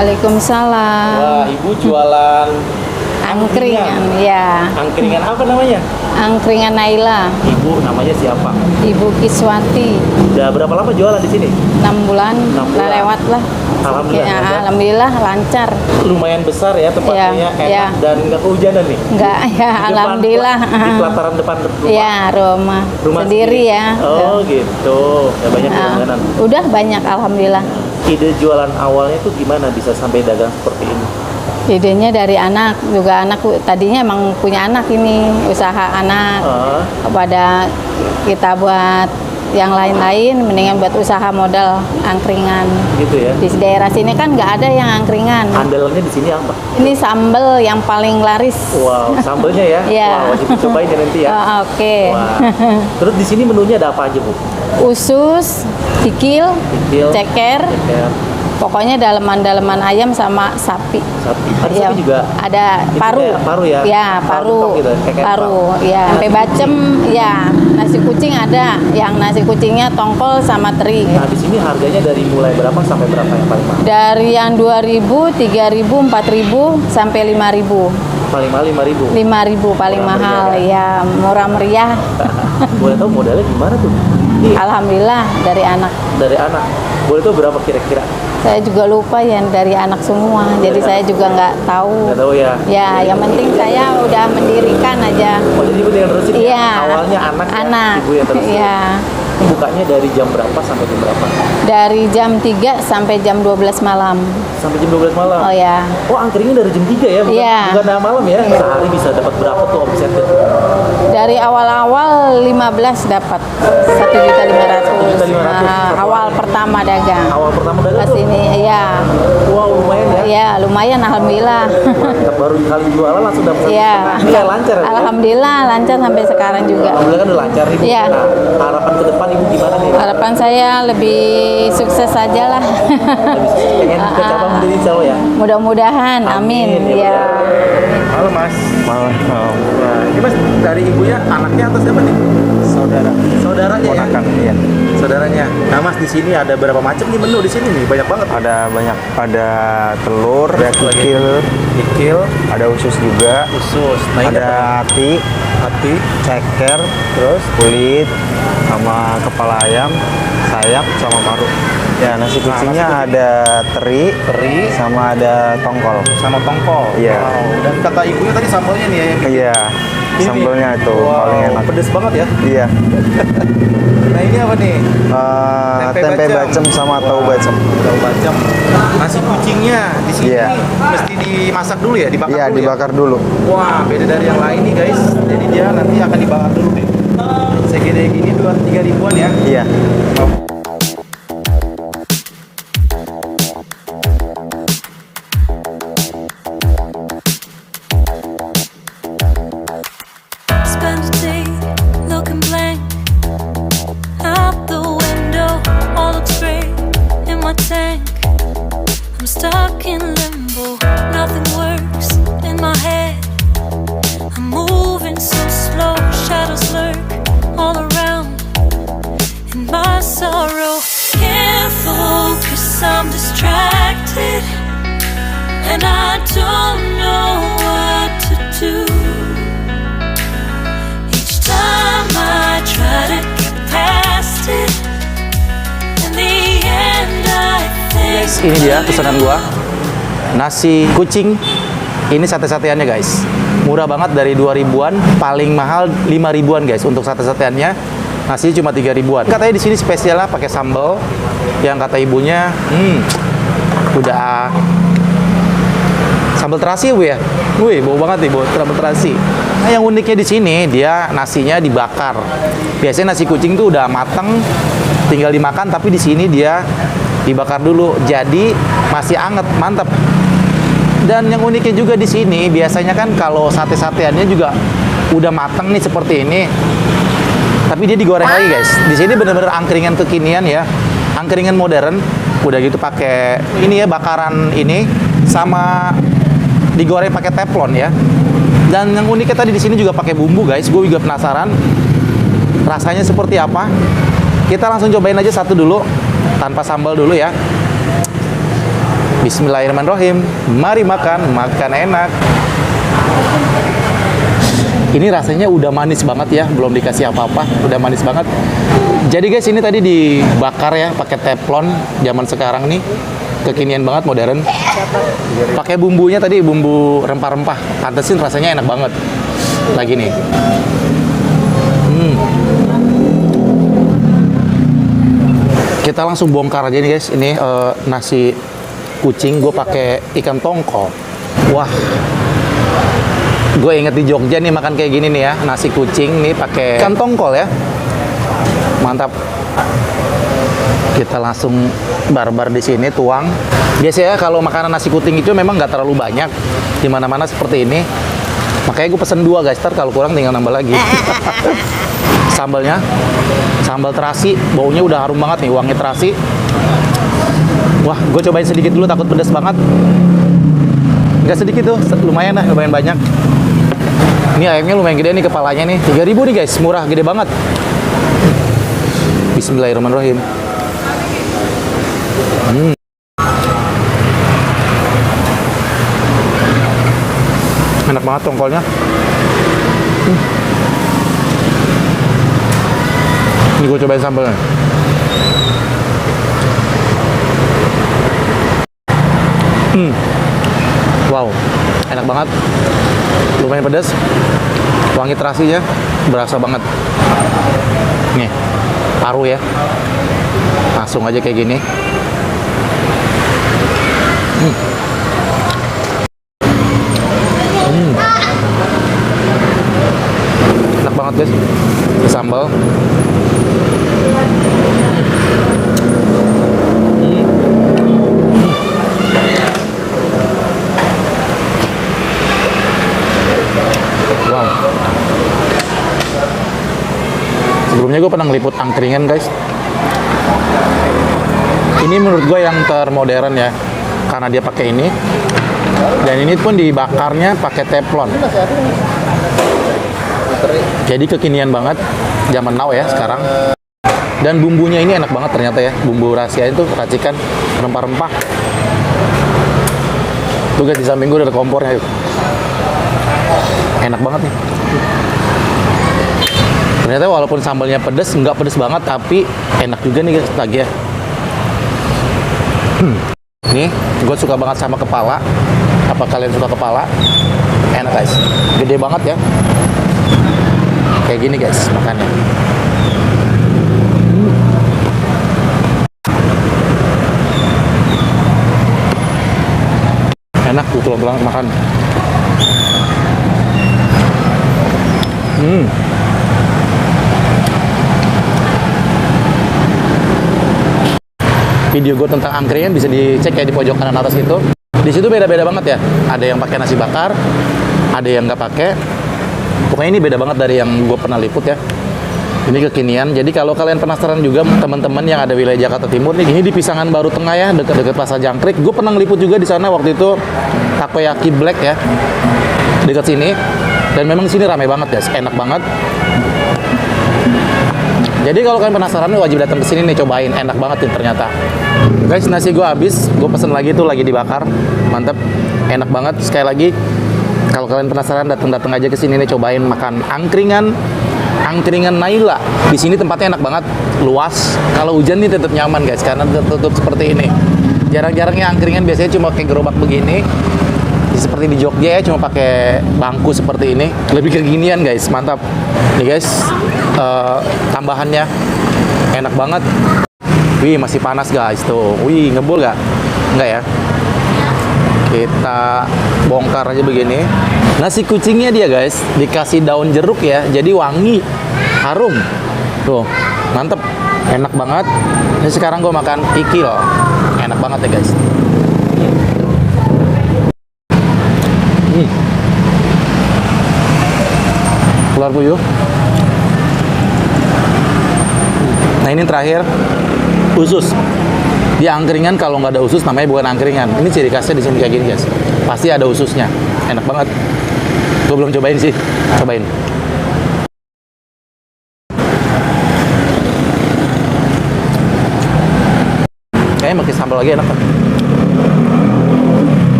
Waalaikumsalam. Wah, Ibu jualan Angkringan, ya. Angkringan apa namanya? Angkringan Naila. Ibu namanya siapa? Ibu Kiswati. Udah berapa lama jualan di sini? 6 bulan, 6 bulan. lewat lah. Alhamdulillah. Ya, lancar. alhamdulillah lancar. Lumayan besar ya tempatnya, Ya, enak ya. dan nggak kehujanan nih. Enggak, ya Di depan- alhamdulillah. Di pelataran depan rumah. Ya, rumah sendiri ya. Oh gitu. Ya banyak Nah, langganan. udah banyak alhamdulillah. Ide jualan awalnya tuh gimana bisa sampai dagang seperti ini? Idenya dari anak, juga anak tadinya emang punya anak ini, usaha anak. Ah, Pada kita buat yang lain-lain, mendingan buat usaha modal angkringan. gitu ya. Di daerah sini kan nggak ada yang angkringan. Andalannya di sini apa? Ini sambel yang paling laris. Wow, sambelnya ya. Iya. Wah, wajib dicobain ya nanti ya. Oh, oke. Wah. Terus di sini menunya ada apa aja, Bu? Usus, kikil, Kikil, ceker, ceker, pokoknya daleman-daleman ayam sama sapi. sapi. Ada Iya, sapi juga. ada Itu paru. kayak paru ya? Ya, Paru paru. bentok gitu, kayak Paru, empal. ya. Sampai Nasi bacem, ya. Nasi kucing ada. Yang nasi kucingnya tongkol sama teri. Nah, di sini harganya dari mulai berapa sampai berapa yang paling mahal? Dari yang 2.000, 3.000, 4.000 sampai 5.000. Paling mahal 5.000. 5.000 paling Murah mahal, meriah ya. Murah meriah. Boleh tahu modalnya gimana tuh? Ini Alhamdulillah dari anak. dari anak. Boleh tahu berapa kira-kira? Saya juga lupa ya dari anak semua. Jadi saya juga nggak tahu. Nggak tahu ya. Ya, yang penting saya udah mendirikan aja. Oh, jadi ibu tinggal terusin ya? Iya. Awalnya anak, Anak. ya? Ibu yang terusin. Iya. Bukanya dari jam berapa sampai jam berapa? Dari jam 3 sampai jam 12 malam. Sampai jam 12 malam? Oh ya. Oh, angkringan dari jam 3 ya? Bukan, Iya. bukan malam ya? Sehari bisa dapat berapa tuh omsetnya? Dari awal-awal 15 dapat 1.500.000. 1.500.000. Nah, awal pertama dagang. Awal pertama dagang Ke tuh? sini, iya. Wow, lumayan ya? Ya, lumayan alhamdulillah. Mantap, baru kali jualan langsung dapat 1,5 Iya. Iya, lancar ya? Alhamdulillah lancar sampai sekarang juga. Alhamdulillah kan udah lancar nih, Bu. Iya. Nah, harapan ke depan Ibu gimana nih? Harapan saya lebih sukses saja lah. Pengen ke cabang sendiri insya Allah ya? Mudah-mudahan, amin. ya. Ya. Halo Mas. Malam. Ini Mas dari ibunya anaknya atau siapa nih? Saudara, Saudaranya ya? ponakan, iya. Saudaranya. Nah Mas di sini ada berapa macam nih menu di sini nih? Banyak banget. Ada banyak, ada telur, ada kikil, Kikil, ada usus juga, usus. Nah ini ada apa? hati, Hati, ceker, terus kulit, sama kepala ayam, sayap, sama paru. Ya, nasi kucingnya ada teri, teri, sama ada tongkol. sama tongkol. Iya. Wow. Dan kata ibunya tadi sambalnya nih ya. yang bikin. Iya, Ini sambelnya nih. itu Wow, paling enak. pedes banget ya. Iya, Nah ini apa nih? tempe bacem sama tahu bacem. Tahu bacem. Nasi kucingnya di sini Iya. mesti dimasak dulu ya, dibakar Iya, dulu dibakar dulu. ya. Wah, beda dari yang lain nih guys. Jadi dia nanti akan dibakar dulu nih. Segede gini 2-3 ribuan ya. Iya. Spend a day looking blank out the window. All looks great in my tank. I'm stuck in limbo. Nothing works in my head. I'm moving so slow. Shadows lurk all around. In my sorrow, can't focus. I'm distracted, and I don't know what to do. Each time I try to get past it, in the end I think Ini dia pesanan gua. Nasi kucing. Ini sate-sateannya guys. Murah banget dari 2 ribuan, paling mahal 5 ribuan guys untuk sate-sateannya. Nasi cuma 3 ribuan. Katanya di sini spesialnya pakai sambal yang kata ibunya, udah sambal terasi ya Bu ya? Wih, bau banget nih, sambal terasi. Nah, yang uniknya di sini dia nasinya dibakar. Biasanya nasi kucing tuh udah mateng, tinggal dimakan, tapi di sini dia dibakar dulu, jadi masih anget, mantap. Dan yang uniknya juga di sini, biasanya kan kalau sate-sateannya juga udah mateng nih seperti ini, tapi dia digoreng lagi guys. Di sini bener-bener angkringan kekinian ya, angkringan modern. Udah gitu pakai ini ya, bakaran ini sama digoreng pakai teflon ya. Dan yang uniknya tadi di sini juga pakai bumbu guys. Gue juga penasaran rasanya seperti apa. Kita langsung cobain aja satu dulu tanpa sambal dulu ya. Bismillahirrahmanirrahim. Mari makan, makan enak. Ini rasanya udah manis banget ya, belum dikasih apa-apa, udah manis banget. Jadi guys, ini tadi dibakar ya, pakai teflon. Zaman sekarang nih kekinian banget, modern. Pakai bumbunya tadi, bumbu rempah-rempah. Pantesin rasanya enak banget. Lagi nih. Kita langsung bongkar aja nih guys. Ini nasi kucing, gue pakai ikan tongkol. Wah, gue inget di Jogja nih makan kayak gini nih ya, nasi kucing nih pakai ikan tongkol ya, mantap. Kita langsung barbar di sini tuang. Biasanya kalau makanan nasi kucing itu memang nggak terlalu banyak, di mana-mana seperti ini. Makanya gue pesen 2 guys, ntar kalau kurang tinggal nambah lagi. Sambalnya, sambal terasi, baunya udah harum banget nih, wangi terasi. Wah, gue cobain sedikit dulu, takut pedas banget. Nggak sedikit tuh, lumayan lah, lumayan banyak. Ini ayamnya lumayan gede nih, kepalanya nih 3.000 nih guys, murah, gede banget. Bismillahirrahmanirrahim. Enak banget tongkolnya. Ini gue cobain sambalnya. Wow, enak banget. Lumayan pedas. Wangi terasinya berasa banget. Nih, paru ya. Langsung aja kayak gini. Enak banget guys. Sambal. Wow. Sebelumnya gue pernah ngeliput angkringan guys. Ini menurut gue yang termodern ya, karena dia pakai ini. Dan ini pun dibakarnya pakai teflon. Jadi kekinian banget, zaman now ya sekarang. Dan bumbunya ini enak banget ternyata ya, bumbu rahasia itu racikan rempah-rempah. Tuh guys, di samping gue ada kompornya. Enak banget nih. Ternyata walaupun sambalnya pedes, nggak pedes banget, tapi enak juga nih guys lagi ya. Nih, gue suka banget sama kepala. Apa kalian suka kepala? Enak guys, gede banget ya. Kayak gini guys makannya. Enak tuh kalau banget makan. Video gue tentang angkringan bisa dicek ya di pojok kanan atas itu. Di situ beda-beda banget ya. Ada yang pakai nasi bakar, ada yang nggak pakai. Pokoknya ini beda banget dari yang gue pernah liput ya. Ini kekinian. Jadi kalau kalian penasaran juga teman-teman yang ada wilayah Jakarta Timur nih, ini di Pisangan Baru Tengah ya, dekat-dekat Pasar Jangkrik. Gue pernah ngeliput juga di sana waktu itu, takoyaki black ya, dekat sini. Dan memang di sini ramai banget guys, enak banget. Jadi kalau kalian penasaran wajib datang ke sini nih, cobain, enak banget nih ternyata. Guys, nasi gue habis, gue pesen lagi tuh, lagi dibakar, mantep, enak banget. Sekali lagi, kalau kalian penasaran datang aja ke sini nih, cobain makan angkringan Naila. Di sini tempatnya enak banget, luas. Kalau hujan nih tetap nyaman guys, karena tertutup seperti ini. Jarang-jarangnya angkringan biasanya cuma kayak gerobak begini. Seperti di Jogja ya, cuma pakai bangku seperti ini. Lebih kekinian guys, mantap. Nih guys, tambahannya enak banget. Wih, masih panas guys tuh. Wih, ngebul gak? Enggak ya? Kita bongkar aja begini. Nasi kucingnya dia guys, dikasih daun jeruk ya, jadi wangi, harum. Tuh, mantep, enak banget. Ini sekarang gue makan kikil. Enak banget ya guys. Keluar puyuh. Nah ini terakhir, usus. Di angkringan kalau nggak ada usus namanya bukan angkringan. Ini ciri khasnya di sini kayak gini guys. Pasti ada ususnya. Enak banget. Gue belum cobain sih. Cobain. Kayaknya pakai sambal lagi enak kan.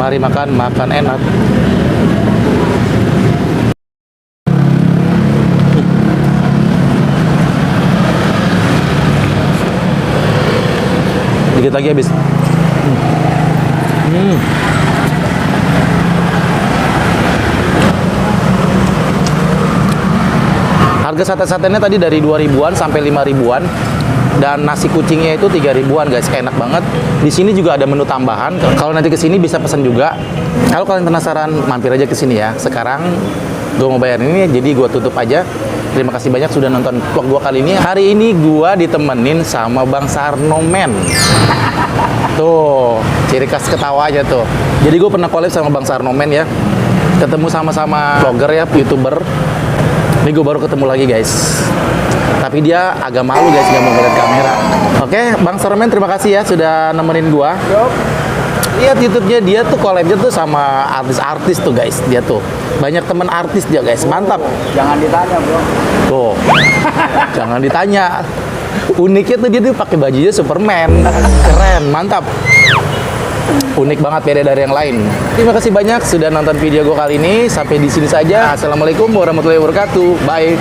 Mari makan enak. Dikit lagi habis. Harga sate-satenya tadi dari 2.000-an sampai 5.000-an. Dan nasi kucingnya itu 3.000-an guys, enak banget. Di sini juga ada menu tambahan. Kalau nanti ke sini bisa pesan juga. Kalau kalian penasaran, mampir aja ke sini ya. Sekarang gue mau bayar ini, jadi gue tutup aja. Terima kasih banyak sudah nonton vlog gue kali ini. Hari ini gue ditemenin sama Bang Sarno Men. Tuh, ciri khas ketawa aja tuh. Jadi gue pernah collab sama Bang Sarno Men ya. Ketemu sama-sama vlogger ya, YouTuber. Ini gue baru ketemu lagi guys. Tapi dia agak malu guys, nggak mau ngeliat kamera. Oke, Bang Sarno Men, terima kasih ya sudah nemenin gue. Lihat YouTube-nya, dia tuh collab-nya tuh sama artis-artis tuh guys. Dia tuh banyak temen artis dia guys, mantap. Jangan ditanya bro. Tuh, jangan ditanya. Uniknya tuh dia tuh pakai bajunya Superman, keren, mantap. Unik banget, beda dari yang lain. Terima kasih banyak sudah nonton video gue kali ini. Sampai di sini saja. Assalamualaikum warahmatullahi wabarakatuh. Bye.